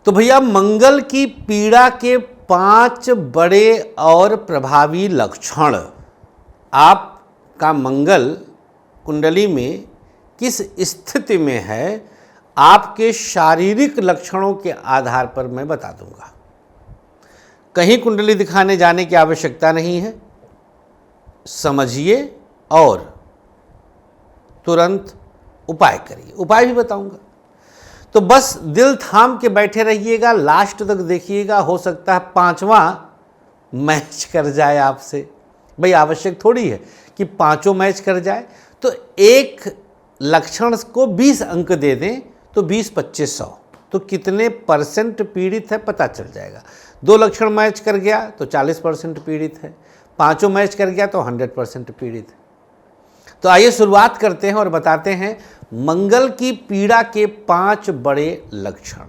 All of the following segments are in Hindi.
तो भैया मंगल की पीड़ा के 5 बड़े और प्रभावी लक्षण। आपका मंगल कुंडली में किस स्थिति में है, आपके शारीरिक लक्षणों के आधार पर मैं बता दूंगा। कहीं कुंडली दिखाने जाने की आवश्यकता नहीं है, समझिए और तुरंत उपाय करिए। उपाय भी बताऊंगा, तो बस दिल थाम के बैठे रहिएगा, लास्ट तक देखिएगा। हो सकता है 5वां मैच कर जाए आपसे। भाई आवश्यक थोड़ी है कि 5 मैच कर जाए, तो एक लक्षण को 20 अंक दे दें तो 20-25-100, तो कितने परसेंट पीड़ित है पता चल जाएगा। 2 लक्षण मैच कर गया तो 40% पीड़ित है, 5 मैच कर गया तो 100% पीड़ित है। तो आइए शुरुआत करते हैं और बताते हैं मंगल की पीड़ा के 5 बड़े लक्षण।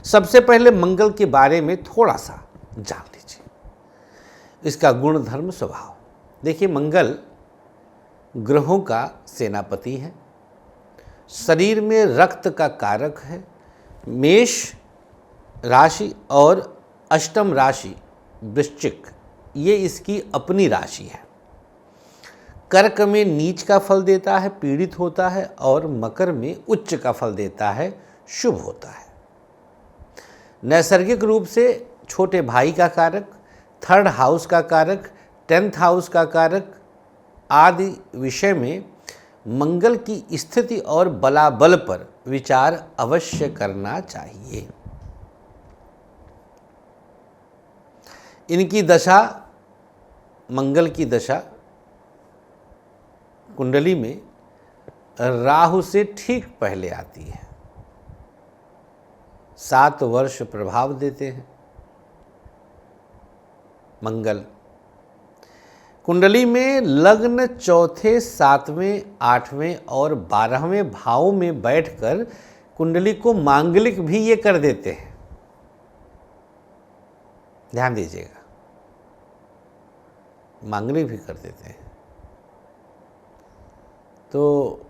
सबसे पहले मंगल के बारे में थोड़ा सा जान लीजिए, इसका गुण धर्म स्वभाव। देखिए मंगल ग्रहों का सेनापति है, शरीर में रक्त का कारक है। मेष राशि और अष्टम राशि वृश्चिक, ये इसकी अपनी राशि है। कर्क में नीच का फल देता है, पीड़ित होता है, और मकर में उच्च का फल देता है, शुभ होता है। नैसर्गिक रूप से छोटे भाई का कारक, 3rd हाउस का कारक, 10th हाउस का कारक आदि विषय में मंगल की स्थिति और बलाबल पर विचार अवश्य करना चाहिए। इनकी दशा, मंगल की दशा कुंडली में राहु से ठीक पहले आती है। 7 वर्ष प्रभाव देते हैं मंगल। कुंडली में लग्न चौथे, 7वें, 8वें और 12वें भाव में बैठकर कुंडली को मांगलिक भी ये कर देते हैं। ध्यान दीजिएगा, मांगलिक भी कर देते हैं। तो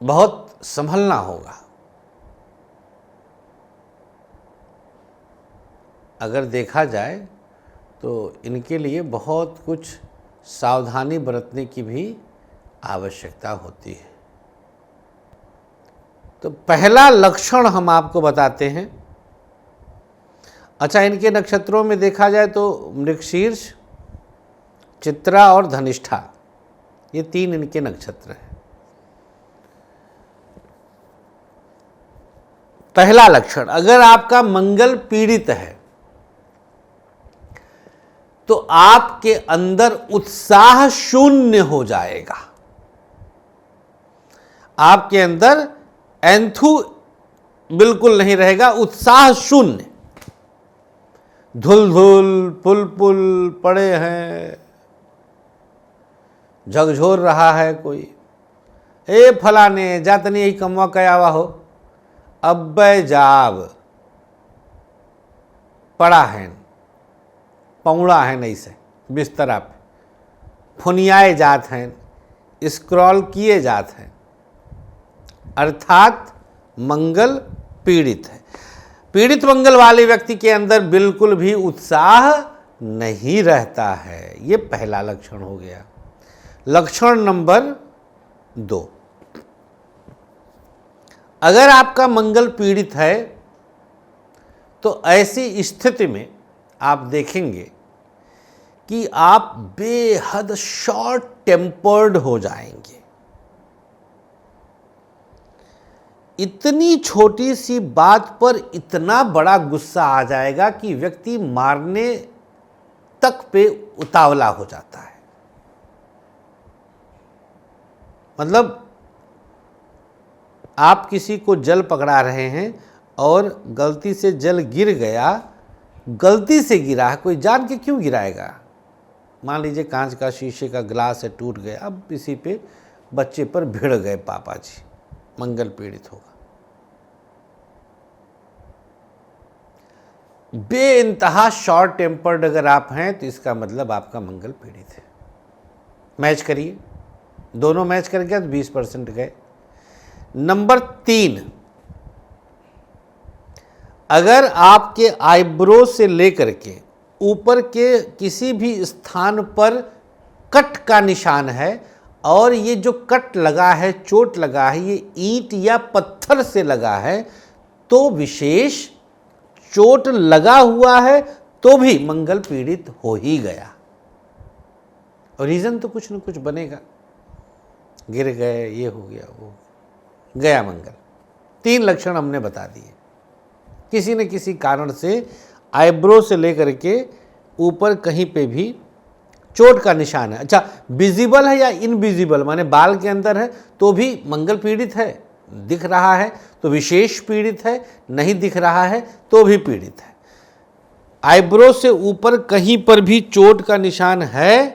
बहुत संभलना होगा। अगर देखा जाए तो इनके लिए बहुत कुछ सावधानी बरतने की भी आवश्यकता होती है। तो पहला लक्षण हम आपको बताते हैं। अच्छा, इनके नक्षत्रों में देखा जाए तो मृगशीर्ष, चित्रा और धनिष्ठा, ये 3 इनके नक्षत्र हैं। पहला लक्षण, अगर आपका मंगल पीड़ित है तो आपके अंदर उत्साह शून्य हो जाएगा। आपके अंदर एंथू बिल्कुल नहीं रहेगा, उत्साह शून्य। धुल धुल पुल पुल पड़े हैं, झकझोर रहा है कोई, ए फलाने जातनी यही कमवा कयावा हो, अब जाब पड़ा है, पौड़ा है, नहीं से बिस्तरा पे फुनियाए जात हैं, स्क्रॉल किए जात हैं, अर्थात मंगल पीड़ित है। पीड़ित मंगल वाले व्यक्ति के अंदर बिल्कुल भी उत्साह नहीं रहता है। ये पहला लक्षण हो गया। लक्षण नंबर 2, अगर आपका मंगल पीड़ित है तो ऐसी स्थिति में आप देखेंगे कि आप बेहद शॉर्ट टेम्पर्ड हो जाएंगे। इतनी छोटी सी बात पर इतना बड़ा गुस्सा आ जाएगा कि व्यक्ति मारने तक पे उतावला हो जाता है। मतलब आप किसी को जल पकड़ा रहे हैं और गलती से जल गिर गया, गलती से गिरा है, कोई जान के क्यों गिराएगा। मान लीजिए कांच का शीशे का ग्लास है, टूट गया, अब इसी पे बच्चे पर भिड़ गए पापा जी, मंगल पीड़ित होगा। बेइंतहा शॉर्ट टेम्पर्ड अगर आप हैं तो इसका मतलब आपका मंगल पीड़ित है। मैच करिए, दोनों मैच कर गया तो 20% गए। नंबर 3, अगर आपके आईब्रो से लेकर के ऊपर के किसी भी स्थान पर कट का निशान है और ये जो कट लगा है, चोट लगा है, ये ईंट या पत्थर से लगा है, तो विशेष चोट लगा हुआ है तो भी मंगल पीड़ित हो ही गया। और रीजन तो कुछ न कुछ बनेगा, गिर गए, ये हो गया, वो गया मंगल। 3 लक्षण हमने बता दिए। किसी न किसी कारण से आईब्रो से लेकर के ऊपर कहीं पे भी चोट का निशान है। अच्छा, विजिबल है या इनविजिबल, माने बाल के अंदर है तो भी मंगल पीड़ित है, दिख रहा है तो विशेष पीड़ित है, नहीं दिख रहा है तो भी पीड़ित है। आईब्रो से ऊपर कहीं पर भी चोट का निशान है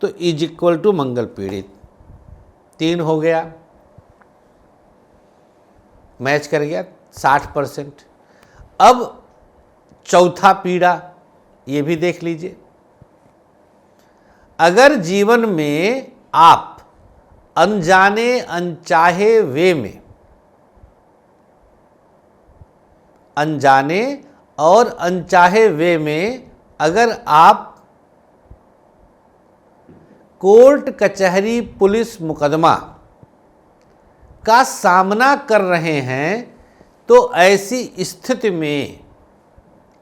तो इज इक्वल टू मंगल पीड़ित। 3 हो गया, मैच कर गया 60%। अब चौथा पीड़ा, ये भी देख लीजिए। अगर जीवन में आप अनजाने अनचाहे वे में, अनजाने और अनचाहे वे में अगर आप कोर्ट कचहरी पुलिस मुकदमा का सामना कर रहे हैं तो ऐसी स्थिति में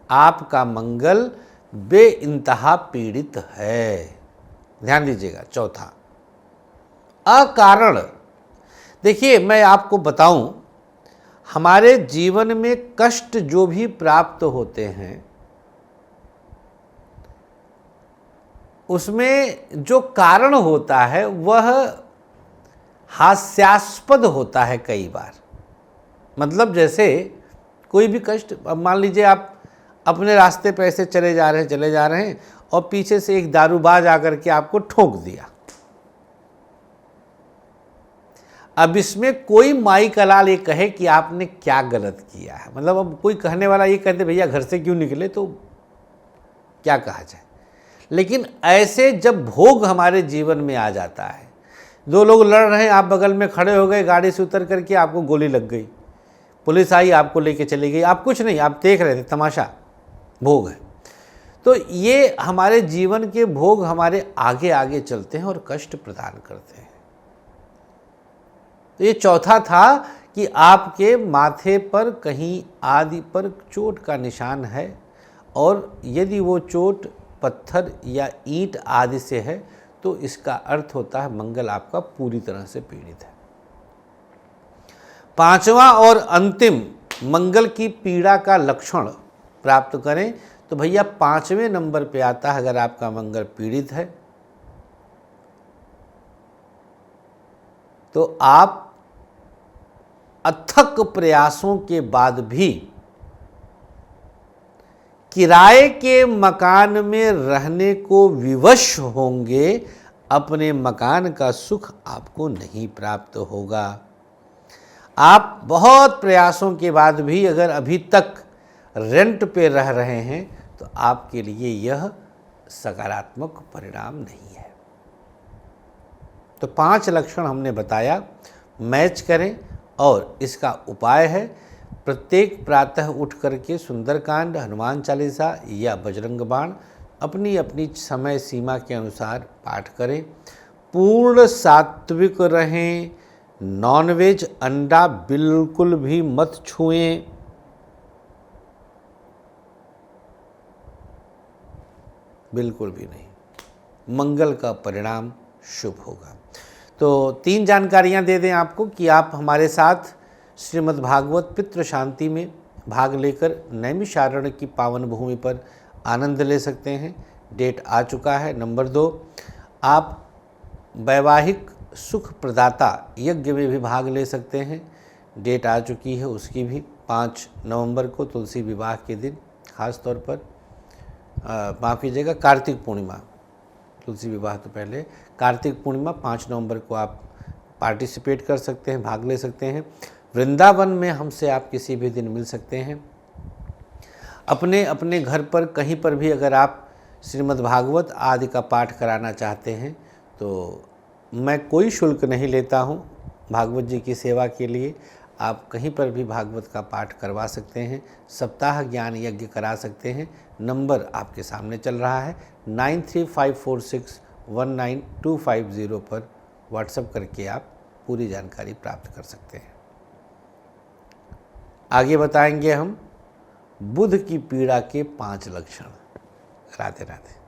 आपका मंगल बेइंतहा पीड़ित है। ध्यान दीजिएगा। चौथा, अकारण। देखिए, मैं आपको बताऊं, हमारे जीवन में कष्ट जो भी प्राप्त होते हैं उसमें जो कारण होता है वह हास्यास्पद होता है कई बार। मतलब जैसे कोई भी कष्ट, अब मान लीजिए आप अपने रास्ते पे ऐसे चले जा रहे हैं और पीछे से एक दारूबाज आकर के आपको ठोक दिया। अब इसमें कोई माई का लाल ये कहे कि आपने क्या गलत किया है, मतलब अब कोई कहने वाला ये कहते भैया घर से क्यों निकले, तो क्या कहा जाए। लेकिन ऐसे जब भोग हमारे जीवन में आ जाता है, 2 लोग लड़ रहे हैं, आप बगल में खड़े हो गए, गाड़ी से उतर करके आपको गोली लग गई, पुलिस आई आपको लेके चली गई, आप कुछ नहीं, आप देख रहे थे, तमाशा, भोग है। तो ये हमारे जीवन के भोग हमारे आगे आगे चलते हैं और कष्ट प्रदान करते हैं। तो ये चौथा था कि आपके माथे पर कहीं आदि पर चोट का निशान है और यदि वो चोट पत्थर या ईंट आदि से है तो इसका अर्थ होता है मंगल आपका पूरी तरह से पीड़ित है। 5वां और अंतिम मंगल की पीड़ा का लक्षण प्राप्त करें तो भैया 5वें नंबर पे आता है, अगर आपका मंगल पीड़ित है तो आप अथक प्रयासों के बाद भी किराए के मकान में रहने को विवश होंगे, अपने मकान का सुख आपको नहीं प्राप्त होगा। आप बहुत प्रयासों के बाद भी अगर अभी तक रेंट पे रह रहे हैं तो आपके लिए यह सकारात्मक परिणाम नहीं है। तो 5 लक्षण हमने बताया, मैच करें और इसका उपाय है प्रत्येक प्रातः उठ करके सुंदरकांड, हनुमान चालीसा या बजरंग बाण अपनी अपनी समय सीमा के अनुसार पाठ करें। पूर्ण सात्विक रहें, नॉनवेज अंडा बिल्कुल भी मत छुएं। बिल्कुल भी नहीं, मंगल का परिणाम शुभ होगा। तो 3 जानकारियां दे दें आपको कि आप हमारे साथ श्रीमद् भागवत पितृ शांति में भाग लेकर नैमिषारण्य की पावन भूमि पर आनंद ले सकते हैं। डेट आ चुका है। नंबर 2, आप वैवाहिक सुख प्रदाता यज्ञ में भी भाग ले सकते हैं। डेट आ चुकी है उसकी भी, 5 नवंबर को तुलसी विवाह के दिन, खास तौर पर माफ़ कीजिएगा, कार्तिक पूर्णिमा, तुलसी विवाह तो पहले, कार्तिक पूर्णिमा 5 नवंबर को आप पार्टिसिपेट कर सकते हैं, भाग ले सकते हैं। वृंदावन में हमसे आप किसी भी दिन मिल सकते हैं। अपने अपने घर पर कहीं पर भी अगर आप श्रीमद् भागवत आदि का पाठ कराना चाहते हैं तो मैं कोई शुल्क नहीं लेता हूँ, भागवत जी की सेवा के लिए आप कहीं पर भी भागवत का पाठ करवा सकते हैं, सप्ताह ज्ञान यज्ञ करा सकते हैं। नंबर आपके सामने चल रहा है, 9354619250 पर व्हाट्सएप करके आप पूरी जानकारी प्राप्त कर सकते हैं। आगे बताएंगे हम बुध की पीड़ा के 5 लक्षण। राधे राधे।